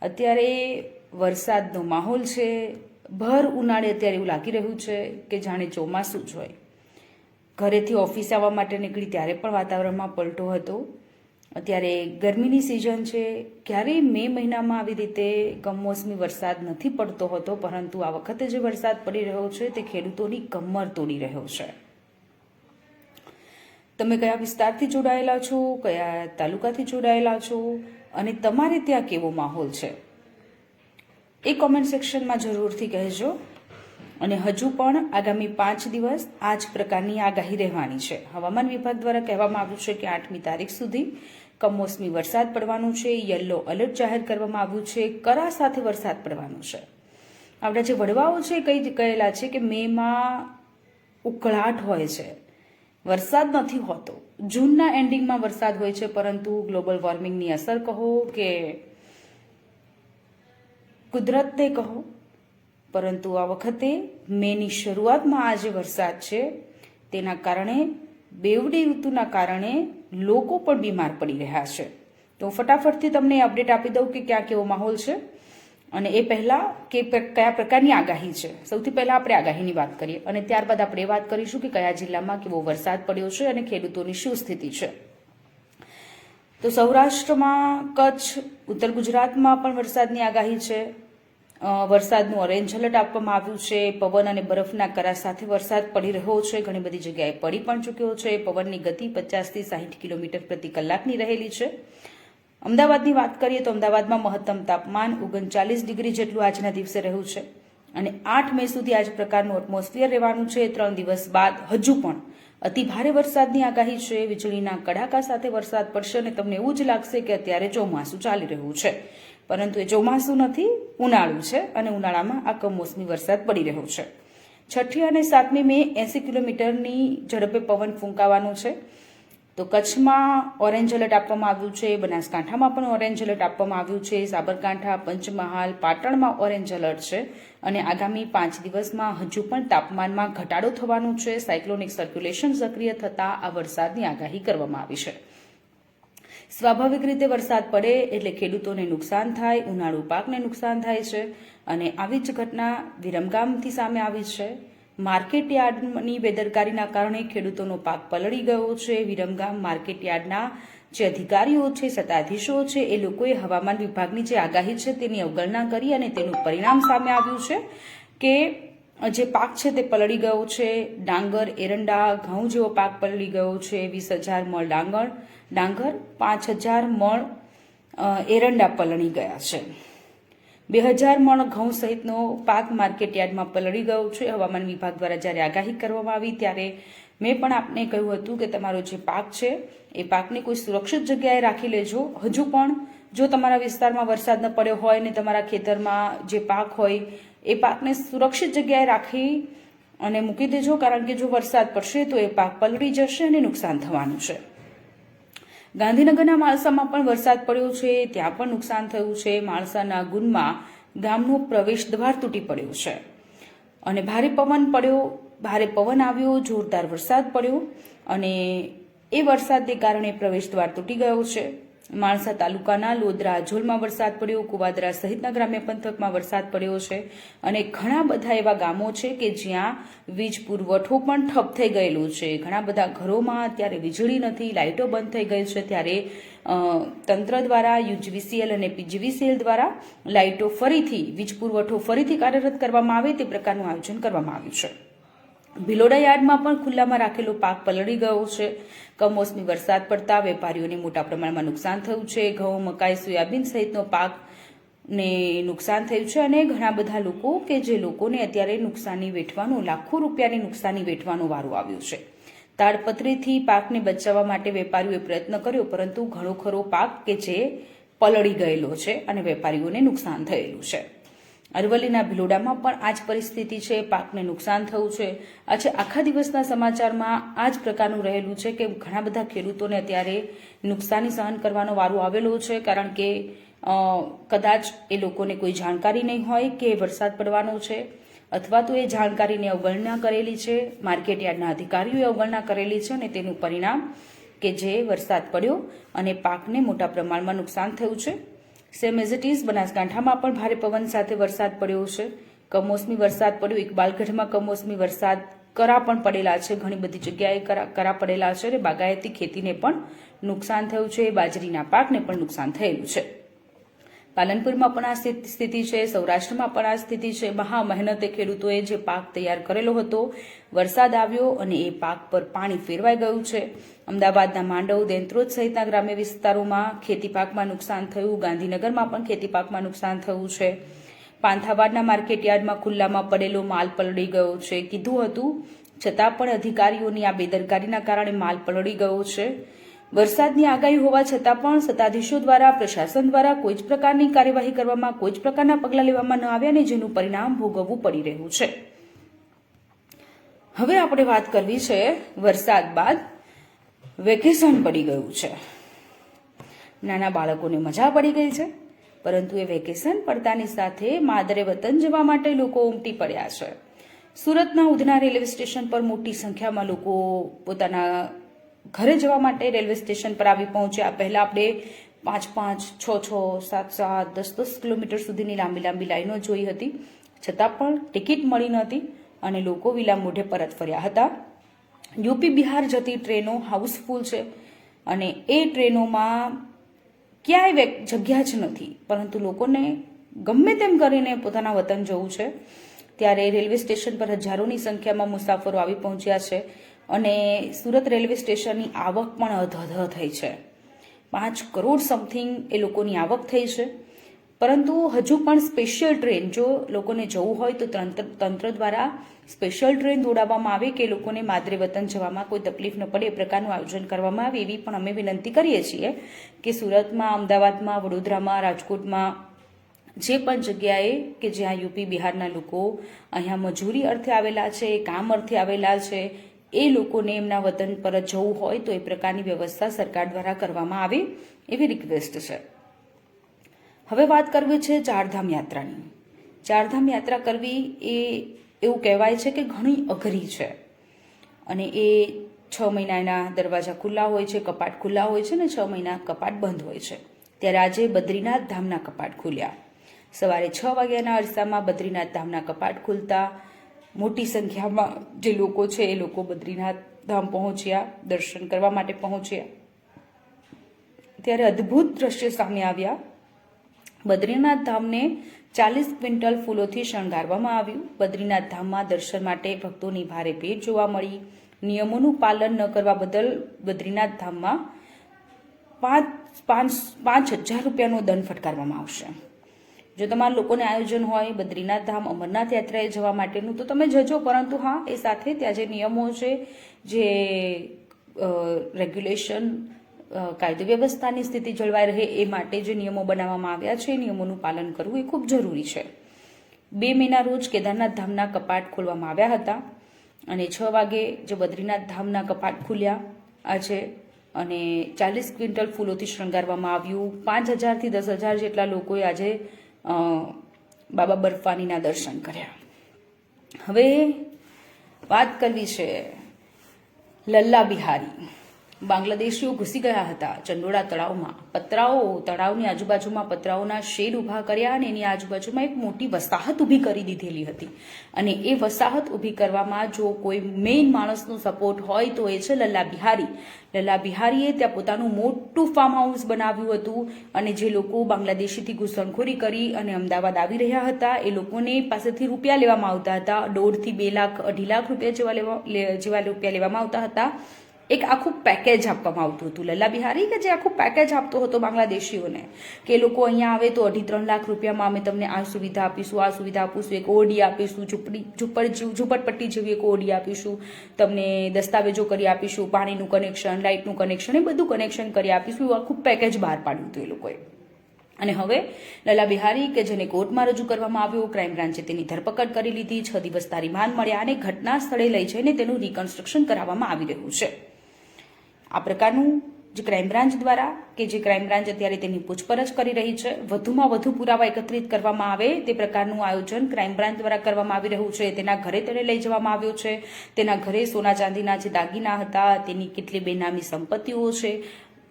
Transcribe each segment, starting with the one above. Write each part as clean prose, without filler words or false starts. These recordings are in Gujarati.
અત્યારે વરસાદનો માહોલ છે. ભર ઉનાળે અત્યારે એવું લાગી રહ્યું છે કે જાણે ચોમાસું જ હોય. ઘરેથી ઓફિસ આવવા માટે નીકળી ત્યારે પણ વાતાવરણમાં પલટો હતો. અત્યારે ગરમીની સિઝન છે. ક્યારેય મે મહિનામાં આવી રીતે કમોસમી વરસાદ નથી પડતો હતો, પરંતુ આ વખતે જે વરસાદ પડી રહ્યો છે તે ખેડૂતોની કમર તોડી રહ્યો છે. તમે કયા વિસ્તારથી જોડાયેલા છો, કયા તાલુકાથી જોડાયેલા છો અને તમારે ત્યાં કેવો માહોલ છે એ કોમેન્ટ સેક્શનમાં જરૂરથી કહેજો. અને હજુ પણ આગામી 5 દિવસ આ જ પ્રકારની આગાહી રહેવાની છે. હવામાન વિભાગ દ્વારા કહેવામાં આવ્યું છે કે 8મી તારીખ સુધી કમોસમી વરસાદ પડવાનું છે. યલો એલર્ટ જાહેર કરવામાં આવ્યું છે. કરા સાથે વરસાદ પડવાનો છે. આપણા જે વડવાઓ છે કઈ કહેલા છે કે મેમાં ઉકળાટ હોય છે, વરસાદ નથી હોતો. જૂનના એન્ડિંગમાં વરસાદ હોય છે, પરંતુ ગ્લોબલ વોર્મિંગની અસર કહો કે કુદરતને કહો, પરંતુ આ વખતે મેની શરૂઆતમાં આ જે વરસાદ છે તેના કારણે બેવડી ઋતુના કારણે લોકો પણ બીમાર પડી રહ્યા છે. તો ફટાફટથી તમને અપડેટ આપી દઉં કે ક્યાં કેવો માહોલ છે અને એ પહેલા કે કયા પ્રકારની આગાહી છે. સૌથી પહેલા આપણે આગાહીની વાત કરીએ અને ત્યારબાદ આપણે વાત કરીશું કે કયા જિલ્લામાં કેવો વરસાદ પડ્યો છે અને ખેડૂતોની શું સ્થિતિ છે. તો સૌરાષ્ટ્રમાં, કચ્છ, ઉત્તર ગુજરાતમાં પણ વરસાદની આગાહી છે. વરસાદનું ઓરેન્જ એલર્ટ આપવામાં આવ્યું છે. પવન અને બરફના કરા સાથે વરસાદ પડી રહ્યો છે. ઘણી બધી જગ્યાએ પડી પણ ચૂક્યો છે. પવનની ગતિ 50 થી 60 કિલોમીટર પ્રતિ કલાકની રહેલી છે. અમદાવાદની વાત કરીએ તો અમદાવાદમાં મહત્તમ તાપમાન 39 ડિગ્રી જેટલું આજના દિવસે રહ્યું છે અને 8 મે સુધી આ જ પ્રકારનું એટમોસ્ફિયર રહેવાનું છે. 3 દિવસ બાદ હજુ પણ અતિ ભારે વરસાદની આગાહી છે. વીજળીના કડાકા સાથે વરસાદ પડશે અને તમને એવું જ લાગશે કે અત્યારે ચોમાસું ચાલી રહ્યું છે, પરંતુ એ ચોમાસું નથી, ઉનાળું છે અને ઉનાળામાં આ કમોસમી વરસાદ પડી રહ્યો છે. 6ઠી અને 7મી મે 80 કિલોમીટરની ઝડપે પવન ફૂંકાવાનો છે. તો કચ્છમાં ઓરેન્જ એલર્ટ આપવામાં આવ્યું છે. બનાસકાંઠામાં પણ ઓરેન્જ એલર્ટ આપવામાં આવ્યું છે. સાબરકાંઠા, પંચમહાલ, પાટણમાં ઓરેન્જ એલર્ટ છે અને આગામી 5 દિવસમાં હજુ પણ તાપમાનમાં ઘટાડો થવાનો છે. સાયક્લોનિક સર્ક્યુલેશન સક્રિય થતા આ વરસાદની આગાહી કરવામાં આવી છે. સ્વાભાવિક રીતે વરસાદ પડે એટલે ખેડૂતોને નુકસાન થાય, ઉનાળુ પાકને નુકસાન થાય છે અને આવી જ ઘટના વિરમગામથી સામે આવી છે. માર્કેટ યાર્ડની બેદરકારીના કારણે ખેડૂતોનો પાક પલળી ગયો છે. વિરમગામ માર્કેટ યાર્ડના જે અધિકારીઓ છે, સત્તાધીશો છે, એ લોકોએ હવામાન વિભાગની જે આગાહી છે તેની અવગણના કરી અને તેનું પરિણામ સામે આવ્યું છે કે જે પાક છે તે પલળી ગયો છે. ડાંગર, એરંડા, ઘઉં જેવો પાક પલળી ગયો છે. 20,000 મણ ડાંગર, 5,000 મણ એરંડા પલળી ગયા છે. 2,000 મણ ઘઉં સહિતનો પાક માર્કેટ યાર્ડમાં પલળી ગયો છે. હવામાન વિભાગ દ્વારા જ્યારે આગાહી કરવામાં આવી ત્યારે મેં પણ આપને કહ્યું હતું કે તમારો જે પાક છે એ પાકને કોઈ સુરક્ષિત જગ્યાએ રાખી લેજો. હજુ પણ જો તમારા વિસ્તારમાં વરસાદ ન પડ્યો હોય ને તમારા ખેતરમાં જે પાક હોય એ પાકને સુરક્ષિત જગ્યાએ રાખી અને મૂકી દેજો, કારણ કે જો વરસાદ પડશે તો એ પાક પલળી જશે અને નુકસાન થવાનું છે. ગાંધીનગરના માણસામાં પણ વરસાદ પડ્યો છે. ત્યાં પણ નુકસાન થયું છે. માણસાના ગુનમાં ગામનો પ્રવેશ દ્વાર તૂટી પડ્યો છે અને ભારે પવન આવ્યો, જોરદાર વરસાદ પડ્યો અને એ વરસાદને કારણે પ્રવેશ દ્વાર તૂટી ગયો છે. માણસા તાલુકાના લોદરા અજોલમાં વરસાદ પડ્યો. કુવાદરા સહિતના ગ્રામ્ય પંથકમાં વરસાદ પડ્યો છે અને ઘણા બધા એવા ગામો છે કે જ્યાં વીજ પુરવઠો પણ ઠપ થઈ ગયેલો છે. ઘણા બધા ઘરોમાં અત્યારે વીજળી નથી, લાઇટો બંધ થઈ ગઈ છે. ત્યારે તંત્ર દ્વારા યુજીવીસીએલ અને પીજીવીસીએલ દ્વારા લાઇટો ફરીથી, વીજ પુરવઠો ફરીથી કાર્યરત કરવામાં આવે તે પ્રકારનું આયોજન કરવામાં આવ્યું છે. ભિલોડા યાર્ડમાં પણ ખુલ્લામાં રાખેલો પાક પલળી ગયો છે. કમોસમી વરસાદ પડતા વેપારીઓને મોટા પ્રમાણમાં નુકસાન થયું છે. ઘઉં, મકાઈ, સોયાબીન સહિતનો પાકને નુકસાન થયું છે અને ઘણા બધા લોકો કે જે લોકોને અત્યારે નુકસાની વેઠવાનું, લાખો રૂપિયાની નુકસાની વેઠવાનો વારો આવ્યો છે. તાડપત્રીથી પાકને બચાવવા માટે વેપારીઓએ પ્રયત્ન કર્યો, પરંતુ ઘણો ખરો પાક કે જે પલળી ગયેલો છે અને વેપારીઓને નુકસાન થયેલું છે. અરવલ્લીના ભિલોડામાં પણ આ જ પરિસ્થિતિ છે. પાકને નુકસાન થયું છે. આખા દિવસના સમાચારમાં આ જ પ્રકારનું રહેલું છે કે ઘણા બધા ખેડૂતોને અત્યારે નુકસાની સહન કરવાનો વારો આવેલો છે, કારણ કે કદાચ એ લોકોને કોઈ જાણકારી નહીં હોય કે વરસાદ પડવાનો છે, અથવા તો એ જાણકારીની અવગણના કરેલી છે, માર્કેટ યાર્ડના અધિકારીઓએ અવગણના કરેલી છે અને તેનું પરિણામ કે જે વરસાદ પડ્યો અને પાકને મોટા પ્રમાણમાં નુકસાન થયું છે. સેમ એઝ ઇટ ઇઝ બનાસકાંઠામાં પણ ભારે પવન સાથે વરસાદ પડ્યો છે. કમોસમી વરસાદ પડ્યો. ઇકબાલગઢમાં કમોસમી વરસાદ, કરા પણ પડેલા છે. ઘણી બધી જગ્યાએ કરા પડેલા છે અને બાગાયતી ખેતીને પણ નુકસાન થયું છે. બાજરીના પાકને પણ નુકસાન થયેલું છે. પાલનપુરમાં પણ આ સ્થિતિ છે. સૌરાષ્ટ્રમાં પણ આ સ્થિતિ છે. મહા મહેનતે ખેડૂતોએ જે પાક તૈયાર કરેલો હતો, વરસાદ આવ્યો અને એ પાક પર પાણી ફેરવાઈ ગયું છે. અમદાવાદના માંડવ, દેન્ત્રોદ સહિતના ગ્રામ્ય વિસ્તારોમાં ખેતી પાકમાં નુકસાન થયું. ગાંધીનગરમાં પણ ખેતી પાકમાં નુકસાન થયું છે. પાંથાવાડના માર્કેટયાર્ડમાં ખુલ્લામાં પડેલો માલ પલળી ગયો છે. કીધું હતું છતાં પણ અધિકારીઓની આ બેદરકારીના કારણે માલ પલળી ગયો છે. વરસાદની આગાહી હોવા છતાં પણ સત્તાધીશો દ્વારા, પ્રશાસન દ્વારા કોઈ જ પ્રકારની કાર્યવાહી કરવામાં, કોઈ જ પ્રકારના પગલાં લેવામાં ન આવ્યા અને જેનું પરિણામ ભોગવવું પડી રહ્યું છે. હવે આપણે વાત કરવી છે વરસાદ બાદ વેકેશન પડી ગયું છે. નાના બાળકોને મજા પડી ગઈ છે, પરંતુ એ વેકેશન પડતાની સાથે માદરે વતન જવા માટે લોકો ઉમટી પડ્યા છે. સુરતના ઉધના રેલવે સ્ટેશન પર મોટી સંખ્યામાં લોકો પોતાના ઘરે જવા માટે રેલવે સ્ટેશન પર આવી પહોંચ્યા. પહેલા આપણે 5-5, 6-6, 7-7, 10-10 કિલોમીટર સુધીની લાંબી લાંબી લાઈનો જોઈ હતી, છતાં પણ ટિકિટ મળી નહોતી અને લોકો વિલા મોઢે પરત ફર્યા હતા. યુપી બિહાર જતી ટ્રેનો હાઉસફુલ છે અને એ ટ્રેનોમાં ક્યાંય જગ્યા જ નથી, પરંતુ લોકોને ગમે તેમ કરીને પોતાના વતન જવું છે. ત્યારે રેલવે સ્ટેશન પર હજારોની સંખ્યામાં મુસાફરો આવી પહોંચ્યા છે અને સુરત રેલવે સ્ટેશનની આવક પણ અધધ થઈ છે. 5 કરોડ સમથિંગ એ લોકોની આવક થઈ છે. પરંતુ હજુ પણ સ્પેશિયલ ટ્રેન, જો લોકોને જવું હોય તો તંત્ર દ્વારા સ્પેશિયલ ટ્રેન દોડાવવામાં આવે કે લોકોને માદરે વતન જવામાં કોઈ તકલીફ ન પડે એ પ્રકારનું આયોજન કરવામાં આવે, એવી પણ અમે વિનંતી કરીએ છીએ કે સુરતમાં, અમદાવાદમાં, વડોદરામાં, રાજકોટમાં, જે પણ જગ્યાએ કે જ્યાં યુપી બિહારના લોકો અહીંયા મજૂરી અર્થે આવેલા છે, કામ અર્થે આવેલા છે, એ લોકોને એમના વતન પર જવું હોય તો એ પ્રકારની વ્યવસ્થા સરકાર દ્વારા કરવામાં આવે એવી રિક્વેસ્ટ છે. હવે વાત કરવી છે ચારધામ યાત્રાની. ચારધામ યાત્રા કરવી એ એવું કહેવાય છે કે ઘણી અઘરી છે અને એ 6 મહિનાના દરવાજા ખુલ્લા હોય છે, કપાટ ખુલ્લા હોય છે ને 6 મહિના કપાટ બંધ હોય છે. ત્યારે આજે બદ્રીનાથ ધામના કપાટ ખુલ્યા. સવારે 6 વાગ્યાના અરસામાં બદ્રીનાથ ધામના કપાટ ખુલતા મોટી સંખ્યામાં જે લોકો છે એ લોકો બદ્રીનાથ ધામ પહોંચ્યા, દર્શન કરવા માટે પહોંચ્યા. ત્યારે અદ્ભુત દ્રશ્ય સામે આવ્યા. બદ્રીનાથ ધામને 40 ક્વિન્ટલ ફૂલોથી શણગારવામાં આવ્યું. બદ્રીનાથ ધામમાં દર્શન માટે ભક્તોની ભારે ભીડ જોવા મળી. નિયમોનું પાલન ન કરવા બદલ બદ્રીનાથ ધામમાં 5,000 રૂપિયાનો દંડ ફટકારવામાં આવશે. જો તમારા લોકોને આયોજન હોય બદ્રીનાથ ધામ, અમરનાથ યાત્રાએ જવા માટેનું તો તમે જજો, પરંતુ હા, એ સાથે ત્યાં જે નિયમો છે, જે રેગ્યુલેશન, કાયદો વ્યવસ્થાની સ્થિતિ જળવાઈ રહે એ માટે જે નિયમો બનાવવામાં આવ્યા છે એ નિયમોનું પાલન કરવું એ ખૂબ જરૂરી છે. 2 મેના રોજ કેદારનાથ ધામના કપાટ ખોલવામાં આવ્યા હતા અને 6 વાગે જે બદ્રીનાથ ધામના કપાટ ખુલ્યા આજે અને 40 ક્વિન્ટલ ફૂલોથી શણગારવામાં આવ્યું. 5,000 થી 10,000 જેટલા લોકોએ આજે બાબા બર્ફાનીના દર્શન કર્યા. હવે વાત કરવી છે લલ્લા બિહારી. બાંગ્લાદેશીઓ ઘૂસી ગયા હતા ચંડોળા તળાવમાં. તળાવની આજુબાજુમાં પતરાઓના શેડ ઊભા કર્યા અને એની આજુબાજુમાં એક મોટી વસાહત ઊભી કરી દીધેલી હતી અને એ વસાહત ઊભી કરવામાં જો કોઈ મેઇન માણસનો સપોર્ટ હોય તો એ છે લલ્લા બિહારી. લલ્લા બિહારીએ ત્યાં પોતાનું મોટું ફાર્મ હાઉસ બનાવ્યું હતું અને જે લોકો બાંગ્લાદેશીથી ઘૂસણખોરી કરી અને અમદાવાદ આવી રહ્યા હતા એ લોકોને પાસેથી રૂપિયા લેવામાં આવતા હતા. 1.5 થી 2 લાખ, 2.5 લાખ રૂપિયા જેવા રૂપિયા લેવામાં આવતા હતા. એક આખું પેકેજ આપવામાં આવતું હતું. લલ્લા બિહારી કે જે આખું પેકેજ આપતો હતો બાંગ્લાદેશીઓને કે લોકો અહીંયા આવે તો 2.5-3 લાખ રૂપિયામાં અમે તમને આ સુવિધા આપીશું, આ સુવિધા આપીશું, એક ઓડી આપીશું, ઝૂંપડપટ્ટી જેવી એક ઓડી આપીશું, તમને દસ્તાવેજો કરી આપીશું, પાણીનું કનેક્શન, લાઇટનું કનેક્શન, એ બધું કનેક્શન કરી આપીશું. એવું આખું પેકેજ બહાર પાડ્યું હતું એ લોકોએ. અને હવે લલ્લા બિહારી કે જેને કોર્ટમાં રજૂ કરવામાં આવ્યો, ક્રાઇમ બ્રાન્ચે તેની ધરપકડ કરી લીધી. 6 દિવસના રિમાન્ડ મળ્યા અને ઘટના સ્થળે લઈ જઈને તેનું રિકન્સ્ટ્રક્શન કરાવવામાં આવી રહ્યું છે. આ પ્રકારનું જે ક્રાઇમ બ્રાન્ચ દ્વારા કે જે ક્રાઇમ બ્રાન્ચ અત્યારે તેની પૂછપરછ કરી રહી છે, વધુમાં વધુ પુરાવા એકત્રિત કરવામાં આવે તે પ્રકારનું આયોજન ક્રાઇમ બ્રાન્ચ દ્વારા કરવામાં આવી રહ્યું છે. તેના ઘરે તેને લઈ જવામાં આવ્યો છે. તેના ઘરે સોના ચાંદીના જે દાગીના હતા, તેની કેટલી બેનામી સંપત્તિઓ છે,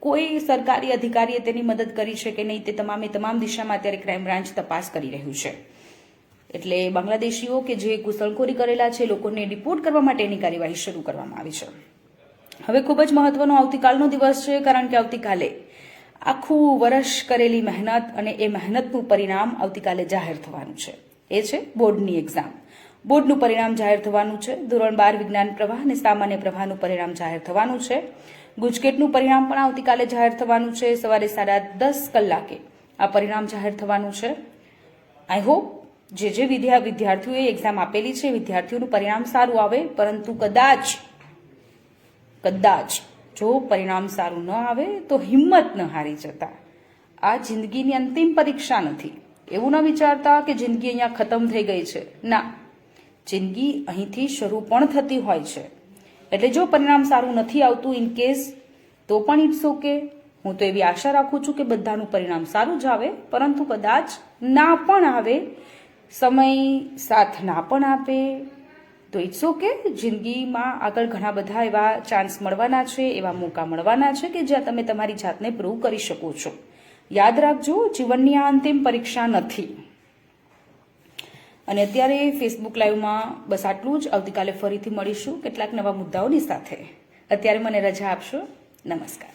કોઈ સરકારી અધિકારીએ તેની મદદ કરી છે કે નહીં તે તમામ દિશામાં અત્યારે ક્રાઇમ બ્રાન્ચ તપાસ કરી રહ્યું છે. એટલે બાંગ્લાદેશીઓ કે જે ઘૂસણખોરી કરેલા છે લોકોને ડિપોર્ટ કરવા માટેની કાર્યવાહી શરૂ કરવામાં આવી છે. હવે ખૂબ જ મહત્વનો આવતીકાલનો દિવસ છે, કારણ કે આવતીકાલે આખું વર્ષ કરેલી મહેનત અને એ મહેનતનું પરિણામ આવતીકાલે જાહેર થવાનું છે. એ છે બોર્ડની એક્ઝામ. બોર્ડનું પરિણામ જાહેર થવાનું છે. ધોરણ 12 વિજ્ઞાન પ્રવાહ અને સામાન્ય પ્રવાહનું પરિણામ જાહેર થવાનું છે. ગુજકેટનું પરિણામ પણ આવતીકાલે જાહેર થવાનું છે. સવારે 10:30 કલાકે આ પરિણામ જાહેર થવાનું છે. આઈ હોપ જે વિદ્યાર્થીઓએ એક્ઝામ આપેલી છે વિદ્યાર્થીઓનું પરિણામ સારું આવે, પરંતુ કદાચ જો પરિણામ સારું ન આવે તો હિંમત ન હારી જતા. આ જિંદગીની અંતિમ પરીક્ષા નથી. એવું ન વિચારતા કે જિંદગી અહીંયા ખતમ થઈ ગઈ છે. ના, જિંદગી અહીંથી શરૂ પણ થતી હોય છે. એટલે જો પરિણામ સારું નથી આવતું ઇન કેસ, તો પણ ઇટ્સ ઓકે. હું તો એવી આશા રાખું છું કે બધાનું પરિણામ સારું જ આવે, પરંતુ કદાચ ના પણ આવે, સમય સાથ ના પણ આપે, તો ઇટ્સ ઓકે. જિંદગીમાં આગળ ઘણા બધા એવા ચાન્સ મળવાના છે, એવા મોકા મળવાના છે કે જ્યાં તમે તમારી જાતને પ્રૂવ કરી શકો છો. યાદ રાખજો, જીવનની આ અંતિમ પરીક્ષા નથી. અને અત્યારે ફેસબુક લાઈવમાં બસ આટલું જ. આવતીકાલે ફરીથી મળીશું કેટલાક નવા મુદ્દાઓની સાથે. અત્યારે મને રજા આપશો. નમસ્કાર.